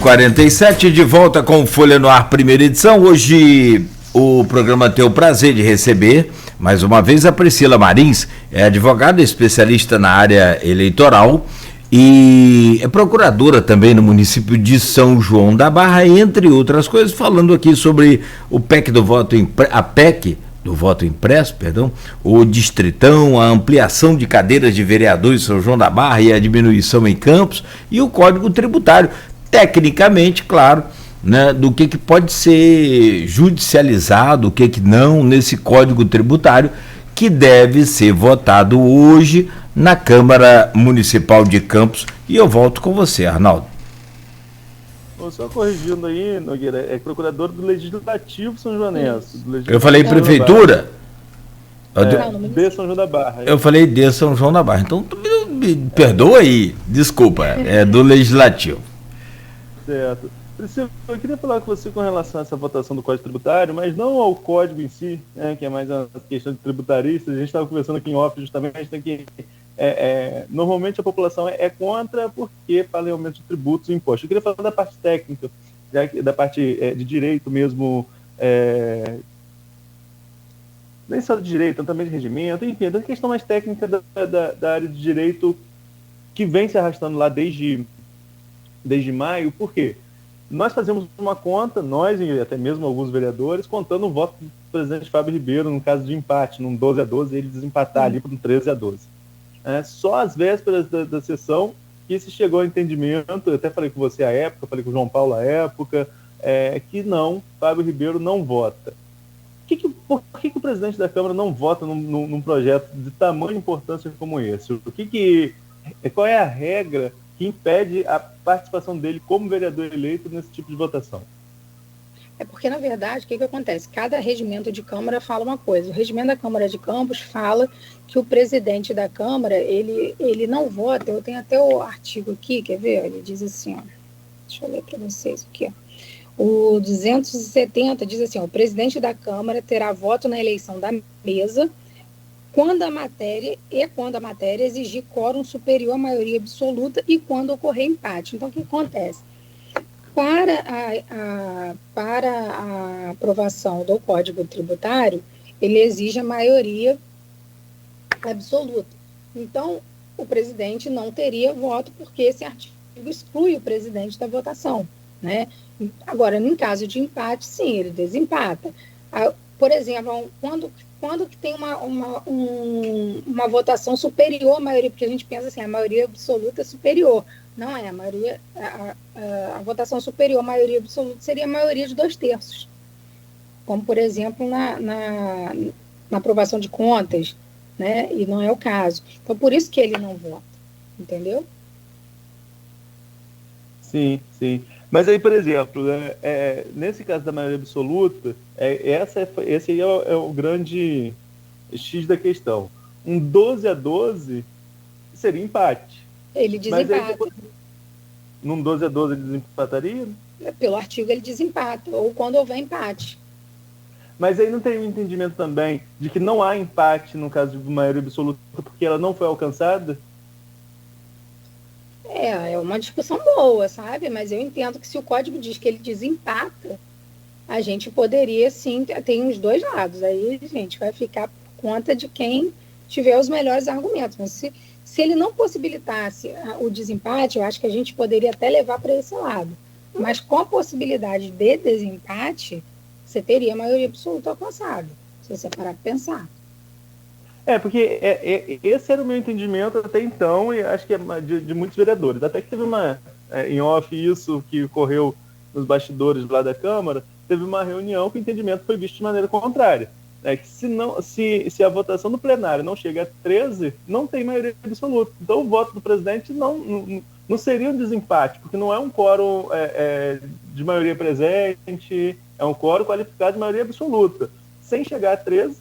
47 de volta com Folha no Ar, primeira edição. Hoje o programa tem o prazer de receber, mais uma vez, a Priscila Marins, é advogada especialista na área eleitoral e é procuradora também no município de São João da Barra, entre outras coisas, falando aqui sobre o PEC do voto a PEC do voto impresso, o distritão, a ampliação de cadeiras de vereadores em São João da Barra e a diminuição em Campos e o Código Tributário. Tecnicamente, claro, né, do que pode ser judicializado, o que não, nesse Código Tributário, que deve ser votado hoje na Câmara Municipal de Campos. E eu volto com você, Arnaldo. Só corrigindo aí, Nogueira, é procurador do Legislativo São Joanense. Eu falei prefeitura? De São João da Barra. Eu falei de São João da Barra. Então, me perdoa aí, desculpa, é do Legislativo. Certo. Priscila, eu queria falar com você com relação a essa votação do Código Tributário, mas não ao código em si, né, que é mais uma questão de tributarista. A gente estava conversando aqui em off justamente que normalmente a população é contra porque fala em aumento de tributos e impostos. Eu queria falar da parte técnica, da parte de direito mesmo, nem só de direito, também de regimento, enfim, da questão mais técnica da área de direito que vem se arrastando lá desde maio. Por quê? Nós fazemos uma conta, nós e até mesmo alguns vereadores, contando o voto do presidente Fábio Ribeiro no caso de empate, num 12-12, ele desempatar ali para um 13-12. Só às vésperas da sessão que se chegou ao entendimento, eu até falei com você à época, falei com o João Paulo à época, que não, Fábio Ribeiro não vota. Por que o presidente da Câmara não vota num projeto de tamanha importância como esse? Qual é a regra que impede a participação dele como vereador eleito nesse tipo de votação? É porque, na verdade, o que acontece? Cada regimento de Câmara fala uma coisa. O regimento da Câmara de Campos fala que o presidente da Câmara, ele não vota. Eu tenho até o artigo aqui, quer ver? Ele diz assim, ó, deixa eu ler para vocês aqui, ó. O 270 diz assim, ó, o presidente da Câmara terá voto na eleição da mesa quando a matéria exigir quórum superior à maioria absoluta e quando ocorrer empate. Então, o que acontece? Para a aprovação do Código Tributário, ele exige a maioria absoluta. Então, o presidente não teria voto, porque esse artigo exclui o presidente da votação, né? Agora, em caso de empate, sim, ele desempata. Por exemplo, quando que tem uma votação superior à maioria, porque a gente pensa assim, a maioria absoluta é superior. Não é, a votação superior à maioria absoluta seria a maioria de 2/3. Como, por exemplo, na aprovação de contas, né? E não é o caso. Então, por isso que ele não vota, entendeu? Sim, sim. Mas aí, por exemplo, nesse caso da maioria absoluta, esse aí é o grande X da questão. Um 12-12 seria empate. Ele desempata. Num 12-12 ele desempataria? Pelo artigo ele desempata, ou quando houver empate. Mas aí não tem um entendimento também de que não há empate no caso de maioria absoluta porque ela não foi alcançada? É uma discussão boa, sabe? Mas eu entendo que se o código diz que ele desempata, a gente poderia, sim, tem os dois lados. Aí a gente vai ficar por conta de quem tiver os melhores argumentos. Mas se ele não possibilitasse o desempate, eu acho que a gente poderia até levar para esse lado. Mas com a possibilidade de desempate, você teria a maioria absoluta alcançada, se você parar para pensar. Porque esse era o meu entendimento até então, e acho que é de muitos vereadores. Até que teve em off isso que ocorreu nos bastidores lá da Câmara, teve uma reunião que o entendimento foi visto de maneira contrária. Que se a votação do plenário não chega a 13, não tem maioria absoluta. Então o voto do presidente não seria um desempate, porque não é um quórum de maioria presente, é um quórum qualificado de maioria absoluta. Sem chegar a 13,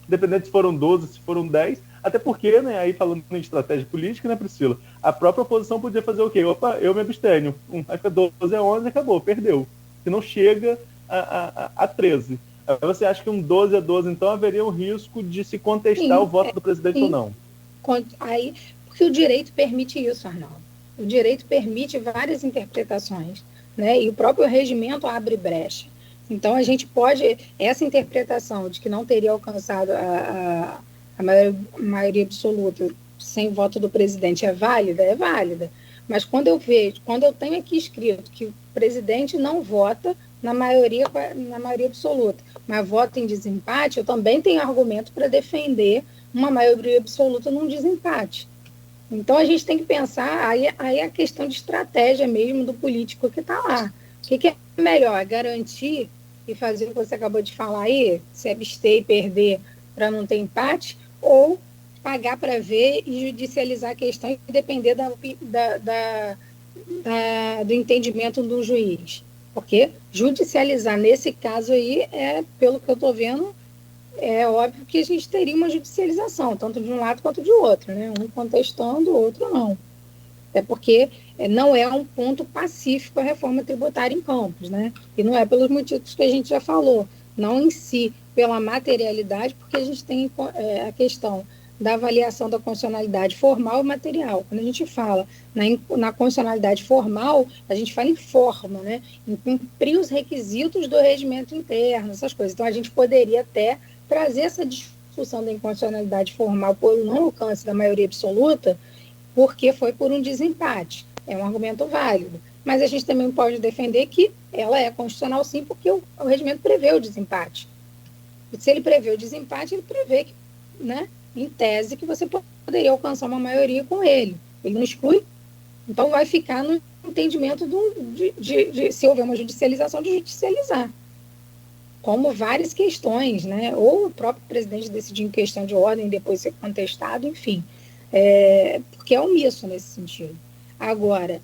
dependendo se foram 12, se foram 10, até porque, né, aí falando em estratégia política, né, Priscila, a própria oposição podia fazer o quê? Opa, eu me abstenho. Aí foi 12-11, acabou, perdeu. Se não chega a 13. Aí você acha que um 12-12, então, haveria um risco de se contestar o voto do presidente ou não? Porque o direito permite isso, Arnaldo. O direito permite várias interpretações. né? E o próprio regimento abre brecha. Então, a gente pode, essa interpretação de que não teria alcançado a maioria absoluta sem voto do presidente é válida? É válida. Mas quando eu tenho aqui escrito que o presidente não vota na maioria absoluta, mas vota em desempate, eu também tenho argumento para defender uma maioria absoluta num desempate. Então, a gente tem que pensar, aí é a questão de estratégia mesmo do político que está lá. O que é melhor? Garantir e fazer o que você acabou de falar aí, se abster e perder para não ter empate, ou pagar para ver e judicializar a questão e depender do entendimento do juiz. Porque judicializar nesse caso aí, pelo que eu estou vendo, é óbvio que a gente teria uma judicialização, tanto de um lado quanto de outro, né? Um contestando, o outro não. É porque não é um ponto pacífico a reforma tributária em Campos, né? E não é pelos motivos que a gente já falou, não em si pela materialidade, porque a gente tem a questão da avaliação da constitucionalidade formal e material. Quando a gente fala na constitucionalidade formal, a gente fala em forma, né? Em cumprir os requisitos do regimento interno, essas coisas. Então, a gente poderia até trazer essa discussão da inconstitucionalidade formal por não alcance da maioria absoluta, porque foi por um desempate. É um argumento válido. Mas a gente também pode defender que ela é constitucional sim, porque o regimento prevê o desempate. E se ele prevê o desempate, ele prevê que, né, em tese, que você poderia alcançar uma maioria com ele. Ele não exclui, então vai ficar no entendimento de se houver uma judicialização, de judicializar. Como várias questões, né? Ou o próprio presidente decidir em questão de ordem, depois ser contestado, enfim. Porque é omisso nesse sentido. Agora,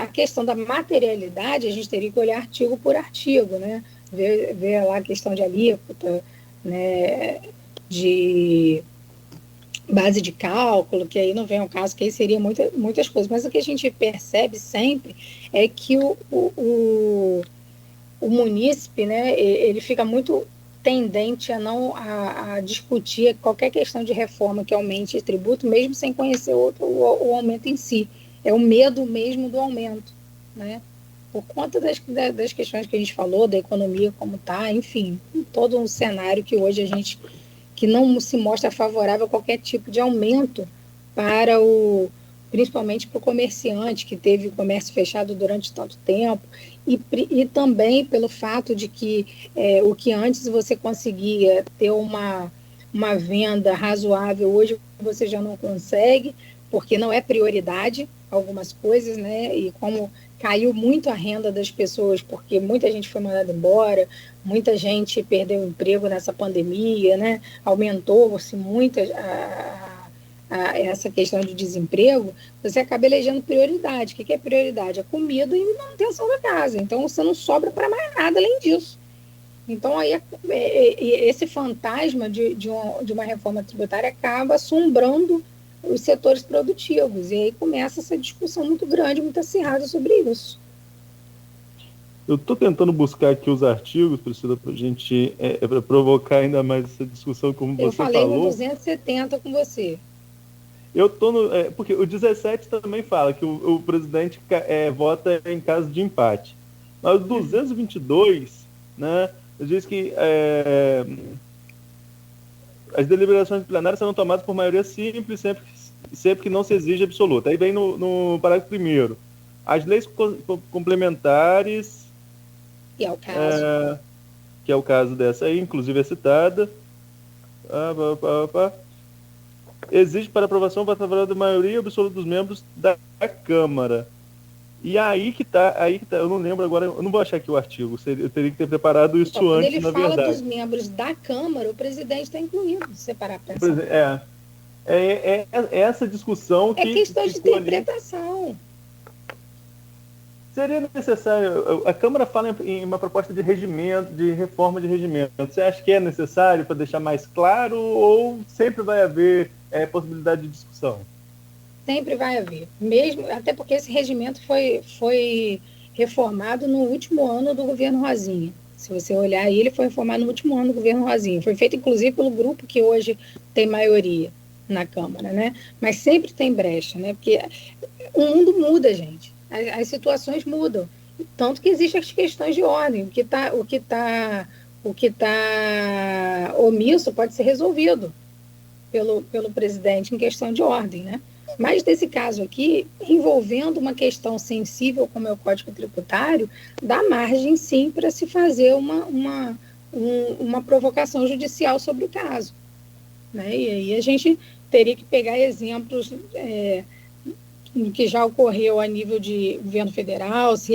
a questão da materialidade, a gente teria que olhar artigo por artigo, né? Ver lá a questão de alíquota, né? De base de cálculo, que aí não vem ao caso, que aí seria muitas coisas. Mas o que a gente percebe sempre é que o munícipe, né, ele fica muito tendente a discutir qualquer questão de reforma que aumente tributo, mesmo sem conhecer o aumento em si. É o medo mesmo do aumento, né? Por conta das questões que a gente falou, da economia como está, enfim, todo um cenário que hoje que não se mostra favorável a qualquer tipo de aumento principalmente para o comerciante, que teve o comércio fechado durante tanto tempo, e também pelo fato de que o que antes você conseguia ter uma venda razoável, hoje você já não consegue, porque não é prioridade algumas coisas, né? E como caiu muito a renda das pessoas, porque muita gente foi mandada embora, muita gente perdeu o emprego nessa pandemia, né? Aumentou-se muito essa questão de desemprego, você acaba elegendo prioridade. O que é prioridade? A comida e a manutenção da casa. Então, você não sobra para mais nada além disso. Então, aí esse fantasma de uma reforma tributária acaba assombrando os setores produtivos. E aí começa essa discussão muito grande, muito acirrada sobre isso. Eu estou tentando buscar aqui os artigos, Priscila, para a gente para provocar ainda mais essa discussão, como você falou. Eu falei no 270 com você. Eu estou porque o 17 também fala que o presidente vota em caso de empate. Mas o 222, né, diz que as deliberações plenárias serão tomadas por maioria simples, sempre que não se exige absoluta. Aí vem no parágrafo 1º. As leis complementares... Que é o caso. Que é o caso dessa aí, inclusive é citada. Exige para aprovação o voto favorável da maioria absoluta dos membros da Câmara. E aí que tá, eu não lembro agora, eu não vou achar aqui o artigo, eu teria que ter preparado isso então, antes, na verdade. Quando ele fala dos membros da Câmara, o presidente está incluído, se você parar para pensar. É essa discussão que... É questão de interpretação. Ali. Seria necessário, a Câmara fala em uma proposta de regimento, de reforma de regimento. Você acha que é necessário para deixar mais claro ou sempre vai haver possibilidade de discussão? Sempre vai haver, mesmo, até porque esse regimento foi reformado no último ano do governo Rosinha. Se você olhar aí, ele foi reformado no último ano do governo Rosinha. Foi feito, inclusive, pelo grupo que hoje tem maioria na Câmara, né? Mas sempre tem brecha, né? Porque o mundo muda, gente. As situações mudam. Tanto que existem as questões de ordem. O que tá omisso pode ser resolvido pelo presidente em questão de ordem, né? Mas nesse caso aqui, envolvendo uma questão sensível como é o Código Tributário, dá margem sim para se fazer uma provocação judicial sobre o caso, né? E aí a gente teria que pegar exemplos que já ocorreu a nível de governo federal, se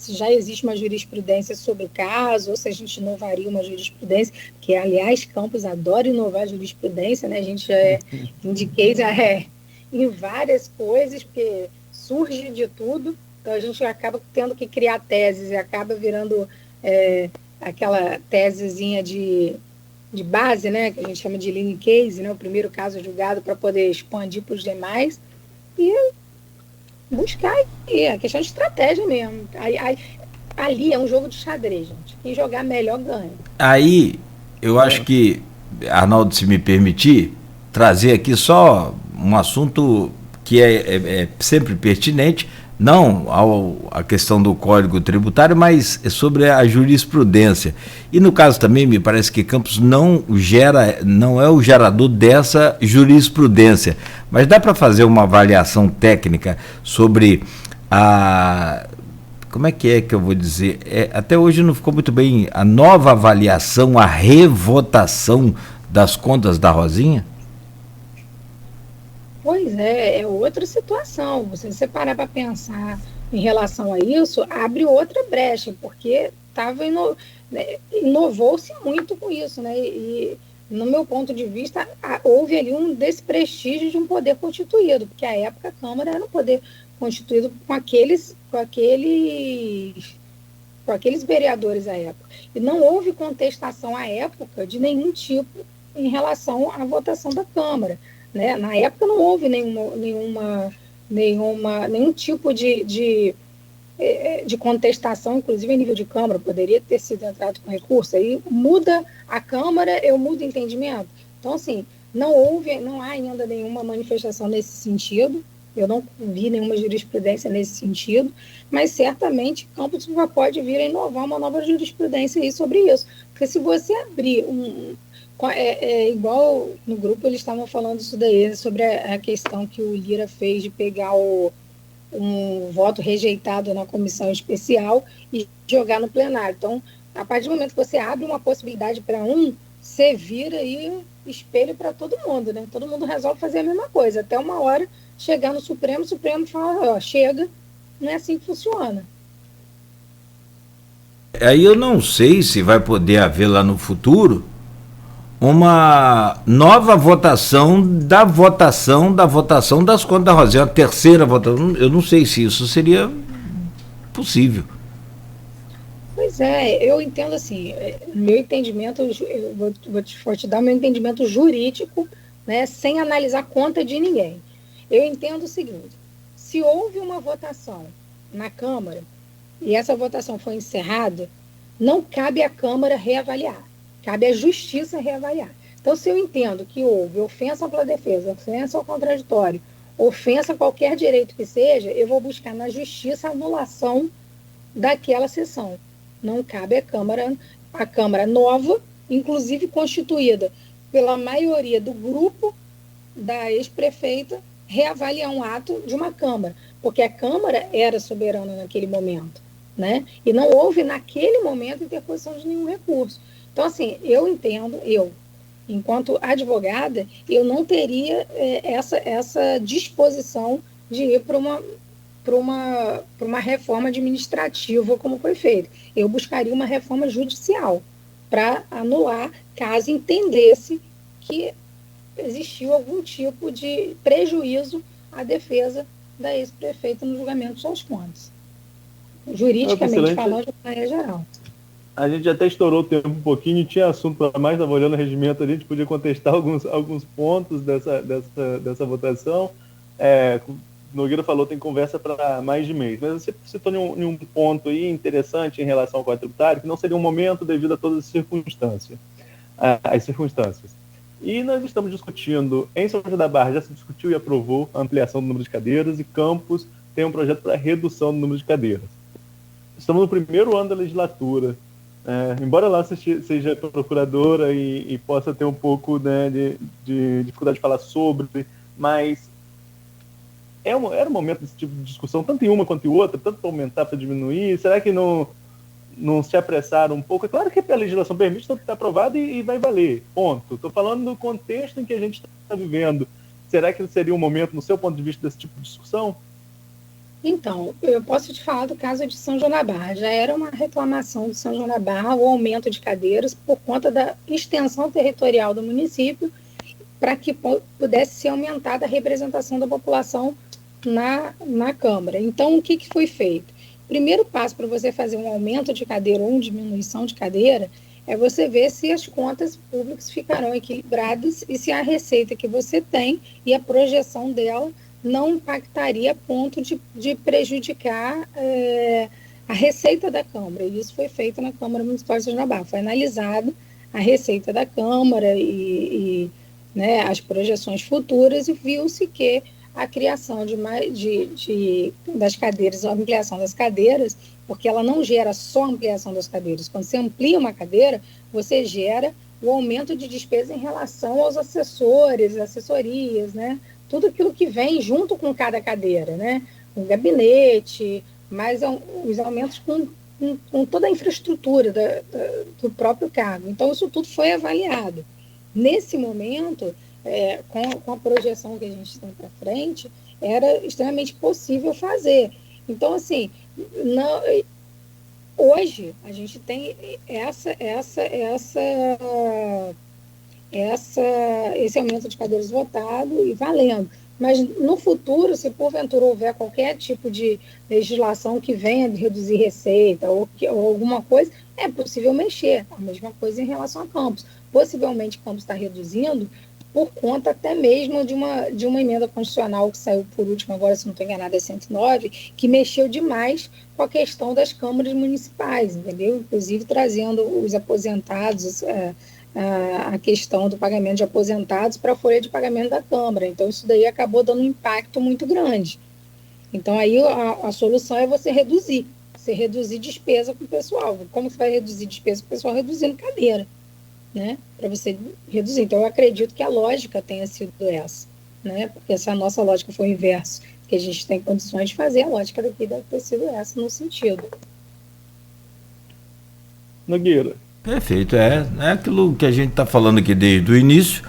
já existe uma jurisprudência sobre o caso, ou se a gente inovaria uma jurisprudência, que, aliás, Campos adora inovar jurisprudência, né? A gente já indiquei em várias coisas, porque surge de tudo, então a gente acaba tendo que criar teses e acaba virando aquela tesezinha de base, né? Que a gente chama de leading case, né? O primeiro caso julgado para poder expandir para os demais, e buscar aí, a questão de estratégia mesmo. Ali é um jogo de xadrez, gente. Quem jogar melhor ganha. Aí, eu acho que, Arnaldo, se me permitir, trazer aqui só um assunto que é sempre pertinente, não à questão do Código Tributário, mas sobre a jurisprudência. E no caso também, me parece que Campos não é o gerador dessa jurisprudência, mas dá para fazer uma avaliação técnica sobre como é que eu vou dizer? Até hoje não ficou muito bem a nova avaliação, a revotação das contas da Rosinha? Pois é outra situação. Se você parar para pensar em relação a isso, abre outra brecha, porque inovou-se muito com isso, né? E, no meu ponto de vista, houve ali um desprestígio de um poder constituído, porque à época a Câmara era um poder constituído com aqueles vereadores à época. E não houve contestação à época de nenhum tipo em relação à votação da Câmara, né? Na época não houve nenhum tipo de contestação, inclusive a nível de Câmara, poderia ter sido entrado com recurso. Aí muda a Câmara, eu mudo o entendimento. Então, assim, não há ainda nenhuma manifestação nesse sentido, eu não vi nenhuma jurisprudência nesse sentido, mas certamente Campos pode vir a inovar uma nova jurisprudência aí sobre isso. Porque se você abrir igual no grupo eles estavam falando isso daí, sobre a questão que o Lira fez de pegar um voto rejeitado na comissão especial e jogar no plenário. Então, a partir do momento que você abre uma possibilidade para você vira aí espelho para todo mundo, né? Todo mundo resolve fazer a mesma coisa, até uma hora chegar no Supremo, o Supremo fala, chega, não é assim que funciona. Aí eu não sei se vai poder haver lá no futuro uma nova votação das contas da Rosinha, a terceira votação. Eu não sei se isso seria possível. Pois é, eu entendo assim, meu entendimento, eu vou te dar meu entendimento jurídico, né, sem analisar conta de ninguém. Eu entendo o seguinte: se houve uma votação na Câmara e essa votação foi encerrada, não cabe à Câmara reavaliar, cabe à Justiça reavaliar. Então, se eu entendo que houve ofensa à defesa, ofensa ao contraditório, ofensa a qualquer direito que seja, eu vou buscar na Justiça a anulação daquela sessão. Não cabe à Câmara nova, inclusive constituída pela maioria do grupo da ex-prefeita, reavaliar um ato de uma Câmara, porque a Câmara era soberana naquele momento, né? E não houve, naquele momento, interposição de nenhum recurso. Então, assim, eu entendo, enquanto advogada, eu não teria essa disposição de ir para uma reforma administrativa como foi feito. Eu buscaria uma reforma judicial para anular, caso entendesse que existiu algum tipo de prejuízo à defesa da ex-prefeita no julgamento de suas contas. Juridicamente falando, de maneira geral. A gente até estourou o tempo um pouquinho, tinha assunto para mais, estava olhando o regimento ali, a gente podia contestar alguns pontos dessa votação. Nogueira falou tem conversa para mais de mês, mas você citou em um ponto aí interessante em relação ao Código Tributário, que não seria um momento devido a todas as circunstâncias. E nós estamos discutindo, em São João da Barra já se discutiu e aprovou a ampliação do número de cadeiras, e Campos tem um projeto para redução do número de cadeiras. estamos no primeiro ano da legislatura. Embora lá seja procuradora e possa ter um pouco, né, de dificuldade de falar sobre, mas era um momento desse tipo de discussão, tanto em uma quanto em outra, tanto para aumentar, para diminuir. Será que não se apressaram um pouco? É claro que a legislação permite, tanto que está aprovado e vai valer, ponto. Estou falando do contexto em que a gente está vivendo. Será que seria um momento, no seu ponto de vista, desse tipo de discussão? Então, eu posso te falar do caso de São João da Barra. Já era uma reclamação de São João da Barra o aumento de cadeiras por conta da extensão territorial do município, para que pudesse ser aumentada a representação da população na Câmara. Então, o que foi feito? O primeiro passo para você fazer um aumento de cadeira ou uma diminuição de cadeira é você ver se as contas públicas ficarão equilibradas e se a receita que você tem e a projeção dela não impactaria a ponto de prejudicar a receita da Câmara. E isso foi feito na Câmara Municipal de São João da Barra. Foi analisada a receita da Câmara e né, as projeções futuras, e viu-se que a criação das cadeiras, a ampliação das cadeiras, porque ela não gera só ampliação das cadeiras. Quando você amplia uma cadeira, você gera o aumento de despesa em relação aos assessores, assessorias, né? Tudo aquilo que vem junto com cada cadeira, né? Um gabinete, mas os aumentos com toda a infraestrutura do próprio cargo. Então, isso tudo foi avaliado. Nesse momento, com a projeção que a gente tem para frente, era extremamente possível fazer. Então, assim, hoje a gente tem esse aumento de cadeiras votado e valendo. Mas no futuro, se porventura houver qualquer tipo de legislação que venha de reduzir receita ou alguma coisa, é possível mexer. A mesma coisa em relação a Campos. Possivelmente Campos está reduzindo por conta até mesmo de uma emenda constitucional que saiu por último, agora se não estou enganada, é 109, que mexeu demais com a questão das câmaras municipais, entendeu? Inclusive trazendo os aposentados, a questão do pagamento de aposentados para a folha de pagamento da Câmara. Então, isso daí acabou dando um impacto muito grande. Então, aí a solução é você reduzir despesa com o pessoal. Como você vai reduzir despesa com o pessoal? Reduzindo cadeira, né? Para você reduzir. Então, eu acredito que a lógica tenha sido essa, né? Porque se a nossa lógica for o inverso, que a gente tem condições de fazer, a lógica daqui deve ter sido essa no sentido. Nogueira. Perfeito, é aquilo que a gente está falando aqui desde o início,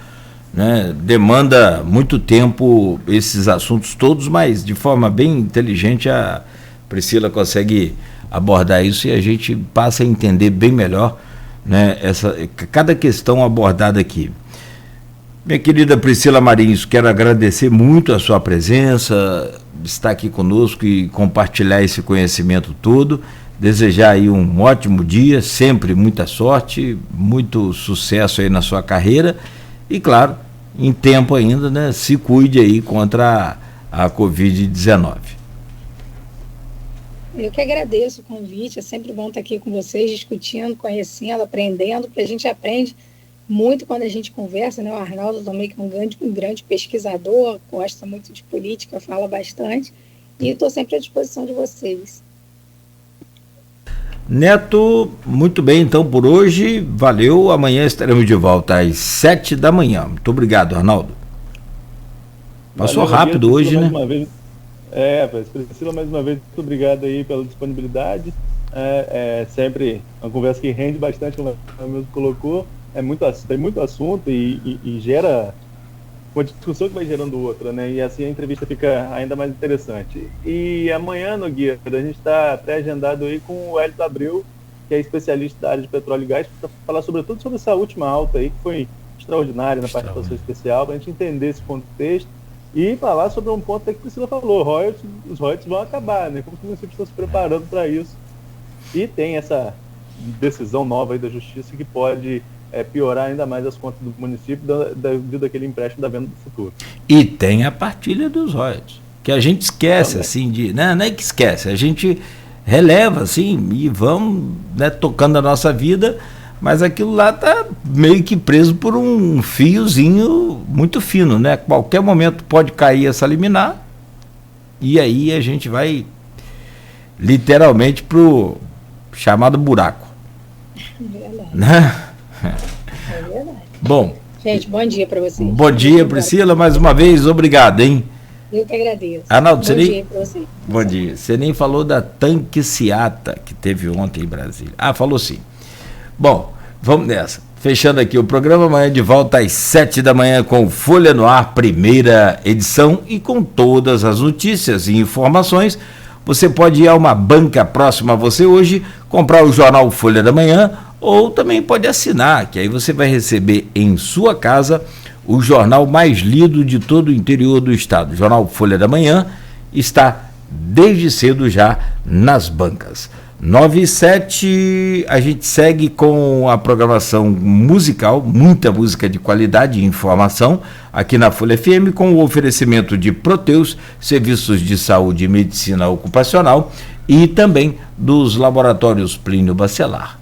né? Demanda muito tempo esses assuntos todos, mas de forma bem inteligente a Priscila consegue abordar isso e a gente passa a entender bem melhor, né, cada questão abordada aqui. Minha querida Priscila Marins, quero agradecer muito a sua presença, estar aqui conosco e compartilhar esse conhecimento todo. Desejar aí um ótimo dia, sempre muita sorte, muito sucesso aí na sua carreira e, claro, em tempo ainda, né, se cuide aí contra a Covid-19. Eu que agradeço o convite, é sempre bom estar aqui com vocês, discutindo, conhecendo, aprendendo, porque a gente aprende muito quando a gente conversa, né? O Arnaldo também, que é um grande pesquisador, gosta muito de política, fala bastante, e estou sempre à disposição de vocês. Neto, muito bem, então por hoje, valeu, amanhã estaremos de volta às 7 da manhã. Muito obrigado, Arnaldo. Passou rápido hoje, né? Priscila, mais uma vez, muito obrigado aí pela disponibilidade. Sempre uma conversa que rende bastante, como ela mesmo colocou. Tem muito assunto e gera uma discussão que vai gerando outra, né? E assim a entrevista fica ainda mais interessante. E amanhã, Nogueira, a gente está pré-agendado aí com o Hélio Abreu, que é especialista da área de petróleo e gás, para falar sobretudo sobre essa última alta aí, que foi extraordinária na participação especial, para a gente entender esse contexto e falar sobre um ponto que a Priscila falou, os royalties vão acabar, né? Como os municípios estão se preparando para isso. E tem essa decisão nova aí da Justiça que pode piorar ainda mais as contas do município devido àquele empréstimo da venda do futuro. E tem a partilha dos royalties, que a gente esquece, assim, não é que esquece, a gente releva, assim, e vamos, né, tocando a nossa vida, mas aquilo lá está meio que preso por um fiozinho muito fino, né? Qualquer momento pode cair essa liminar, e aí a gente vai literalmente pro chamado buraco. Verdade. Né? É verdade. Bom. Gente, bom dia para vocês. Bom dia, Priscila, mais uma vez, obrigado, hein? Eu que agradeço. Arnaldo, bom dia para você. Bom dia. Você nem falou da Tanque Seata que teve ontem em Brasília. Ah, falou sim. Bom, vamos nessa. Fechando aqui o programa, amanhã de volta às 7 da manhã com Folha no Ar, primeira edição, e com todas as notícias e informações. Você pode ir a uma banca próxima a você hoje, comprar o jornal Folha da Manhã, ou também pode assinar, que aí você vai receber em sua casa o jornal mais lido de todo o interior do estado. O jornal Folha da Manhã está desde cedo já nas bancas. 9h07, a gente segue com a programação musical, muita música de qualidade e informação aqui na Folha FM, com o oferecimento de Proteus, serviços de saúde e medicina ocupacional, e também dos laboratórios Plínio Bacelar.